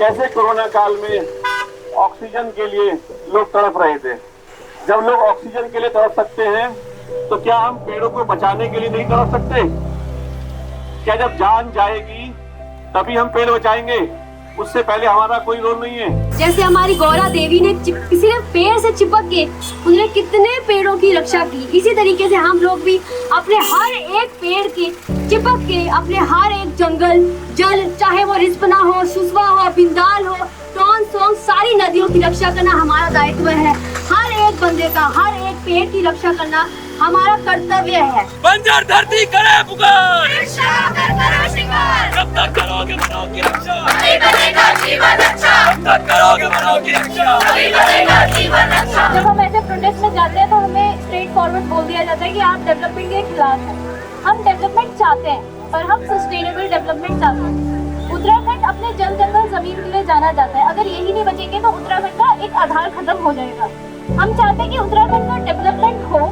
कैसे कोरोना काल में ऑक्सीजन के लिए लोग तड़प रहे थे। जब लोग ऑक्सीजन के लिए तड़प सकते हैं तो क्या हम पेड़ों को बचाने के लिए नहीं तड़प सकते? क्या जब जान जाएगी तभी हम पेड़ बचाएंगे? उससे पहले हमारा कोई रोल नहीं है। जैसे हमारी गौरा देवी ने सिर्फ पेड़ से चिपक के उन्होंने कितने पेड़ों की रक्षा की, इसी तरीके से हम लोग भी अपने हर एक पेड़ के चिपक के अपने हर एक जंगल जल, चाहे वो रिस्पना हो, सुसवा हो, बिंदाल हो, टॉन सोंग, सारी नदियों की रक्षा करना हमारा दायित्व है। हर एक बंदे का हर एक पेड़ की रक्षा करना हमारा कर्तव्य है। बंजर धरती करे पुकार, कब तक करोगे वनों की रक्षा, नहीं बनेगा जीवन अच्छा। कब तक करोगे वनों की रक्षा, नहीं बनेगा जीवन अच्छा। जब हम ऐसे प्रोटेस्ट में जाते हैं तो हमें स्ट्रेट फॉरवर्ड बोल दिया जाता है कि आप डेवलपमेंट के खिलाफ हैं। हम डेवलपमेंट चाहते हैं पर हम सस्टेनेबल डेवलपमेंट चाहते हैं। उत्तराखंड अपने जल जंगल जमीन के लिए जाना जाता है। अगर यही नहीं बचेंगे तो उत्तराखंड का एक आधार खत्म हो जाएगा। हम चाहते हैं कि उत्तराखंड का डेवलपमेंट हो,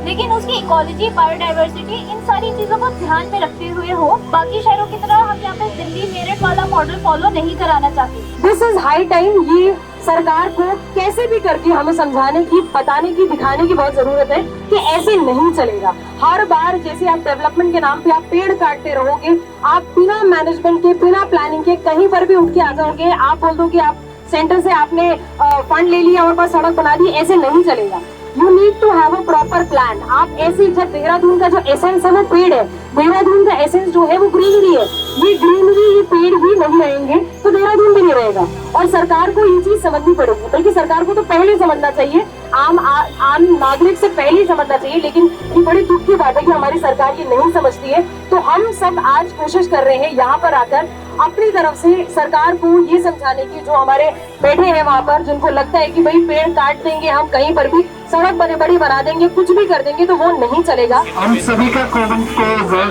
लेकिन उसकी इकोलॉजी, बायोडाइवर्सिटी, इन सारी चीजों को ध्यान में रखते हुए हो। बाकी शहरों की तरह हम यहाँ पे दिल्ली मेरठ वाला मॉडल फॉलो नहीं कराना चाहते। This is high time. ये सरकार को कैसे भी करके हमें समझाने की, बताने की, दिखाने की बहुत जरूरत है कि ऐसे नहीं चलेगा। हर बार जैसे आप डेवलपमेंट के नाम पे आप पेड़ काटते रहोगे, आप बिना मैनेजमेंट के, बिना प्लानिंग के कहीं पर भी उठ के आ जाओगे, आप बोल दो कि आप सेंटर से आपने फंड ले लिया और बस सड़क बना दी, ऐसे नहीं चलेगा। You need to have a proper plan. आप ऐसे, जब देहरादून का जो एसेंस है वो पेड़ है, देहरादून का एसेंस जो है वो ग्रीनरी है। ये ग्रीनरी, ये पेड़ ही नहीं रहेंगे तो देहरादून भी नहीं रहेगा। और सरकार को ये चीज समझनी पड़ेगी, बल्कि सरकार को तो पहले समझना चाहिए, आम नागरिक से पहले ही समझना चाहिए। लेकिन ये बड़ी दुख की बात है कि हमारी सरकार ये नहीं समझती है। तो हम सब आज कोशिश कर रहे हैं यहाँ पर आकर अपनी तरफ से सरकार को ये समझाने की, जो हमारे बैठे हैं वहाँ पर, जिनको लगता है कि भाई पेड़ काट देंगे हम, कहीं पर भी सड़क बड़ी बना देंगे, कुछ भी कर देंगे, तो वो नहीं चलेगा। हम सभी का कॉमन कॉज है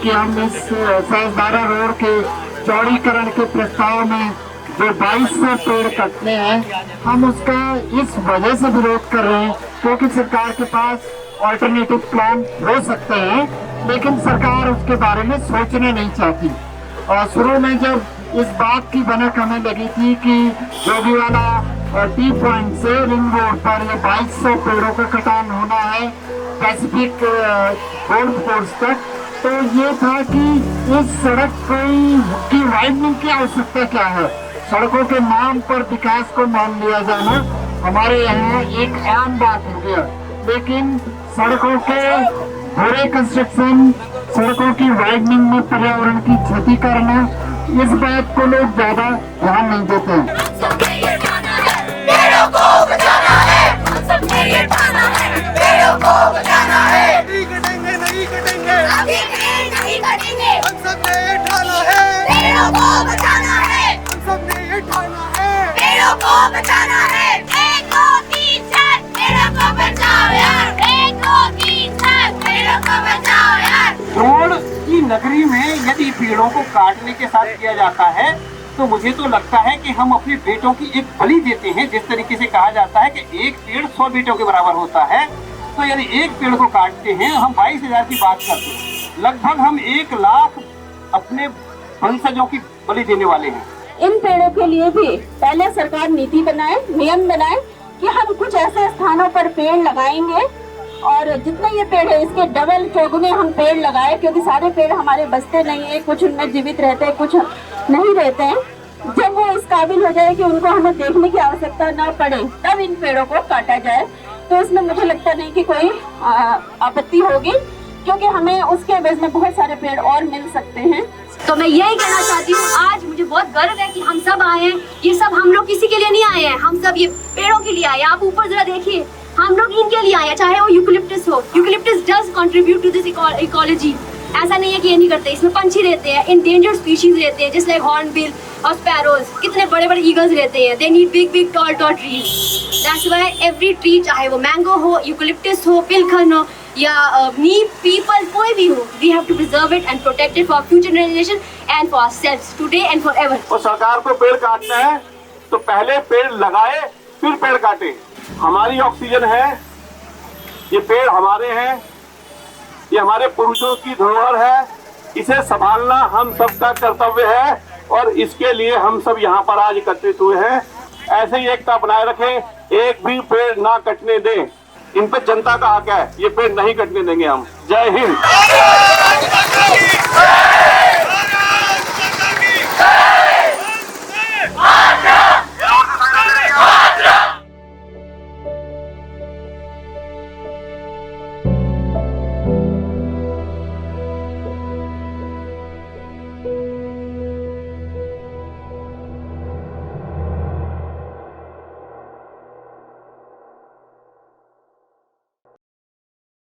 कि हम इस साजदारा रोड के चौड़ीकरण के प्रस्ताव में जो 2200 पेड़ कटने हैं, हम उसका इस वजह से विरोध कर रहे हैं क्योंकि सरकार के पास ऑल्टरनेटिव प्लान हो सकते हैं, लेकिन सरकार उसके बारे में सोचने नहीं चाहती। और शुरू में जब इस बात की भनक हमें लगी थी कि जोगीवाला टी पॉइंट से रिंग रोड पर ये 2200 पेड़ों का कटान होना है पैसिफिक गोल्फ कोर्स तक, तो ये था कि इस सड़क की वाइडनिंग की आवश्यकता क्या है। सड़कों के नाम पर विकास को मान लिया जाना हमारे यहाँ एक आम बात हो गया, लेकिन सड़कों के बुरे कंस्ट्रक्शन, सड़कों की वाइडनिंग में पर्यावरण की क्षति करना, इस बात को लोग ज्यादा ध्यान नहीं देते हैं। पेड़ों को बचाना है, हम सबने ये ठाना है, पेड़ों को बचाना है। नहीं कटेंगे, नहीं कटेंगे, अभी नहीं कटेंगे, हम सबने ये ठाना है, पेड़ों को बचाना है, हम सबने ये ठाना है, पेड़ों को बचाना है। 1 2 3 4 पेड़ों को बचाओ यार, 1 2 3 4 पेड़ों को बचाओ यार। रोड की नगरी में यदि पेड़ों को काटने के साथ किया जाता है तो मुझे तो लगता है कि हम अपने बेटों की एक बलि देते हैं। जिस तरीके से कहा जाता है कि एक पेड़ 100 बेटों के बराबर होता है, तो यदि एक पेड़ को काटते हैं, हम 22,000 की बात करते हैं, लगभग हम 1 लाख अपने वंशजों की बलि देने वाले हैं। इन पेड़ों के लिए भी पहले सरकार नीति बनाए, नियम बनाए कि हम कुछ ऐसे स्थानों पर पेड़ लगाएंगे और जितने ये पेड़ है इसके डबल चौगुने हम पेड़ लगाए, क्योंकि सारे पेड़ हमारे बसते नहीं है, कुछ उनमें जीवित रहते हैं, कुछ नहीं रहते हैं। जब वो इस काबिल हो जाए कि उनको हमें देखने की आवश्यकता न पड़े, तब इन पेड़ों को काटा जाए। तो इसमें मुझे लगता नहीं कि कोई आपत्ति होगी, क्योंकि हमें उसके एवज में बहुत सारे पेड़ और मिल सकते हैं। तो मैं यही कहना चाहती हूँ, आज मुझे बहुत गर्व है कि हम सब आए हैं। ये सब हम लोग किसी के लिए नहीं आए हैं, हम सब ये पेड़ों के लिए आए हैं। आप ऊपर जरा देखिए, हम लोग इनके लिए आए हैं, चाहे वो यूकलिप्टस हो। Eucalyptus does contribute to this ecology. ऐसा नहीं है कि ये नहीं करते, इसमें पंछी रहते हैं, इंडेंजर्ड स्पीशीज रहते हैं, जैसे हॉर्नबिल और स्पैरोज, कितने बड़े बड़े ईगल्स रहते हैं। They need big big tall trees. That's why every tree, चाहे वो मैंगो हो, यूकलिप्टस हो, पिलखन हो या नीम, पीपल, कोई भी हो, we have to preserve it and protect it for future generation and for ourselves today and forever. और सरकार को पेड़ काटना है तो पहले पेड़ लगाए फिर पेड़ काटे। हमारी ऑक्सीजन है, ये पेड़ हमारे हैं, ये हमारे पुरुषों की धरोहर है, इसे संभालना हम सबका कर्तव्य है। और इसके लिए हम सब यहाँ पर आज एकत्रित हुए हैं। ऐसे ही एकता बनाए रखें, एक भी पेड़ ना कटने दें। इन पे जनता का हक है, ये पेड़ नहीं कटने देंगे हम। जय हिंद।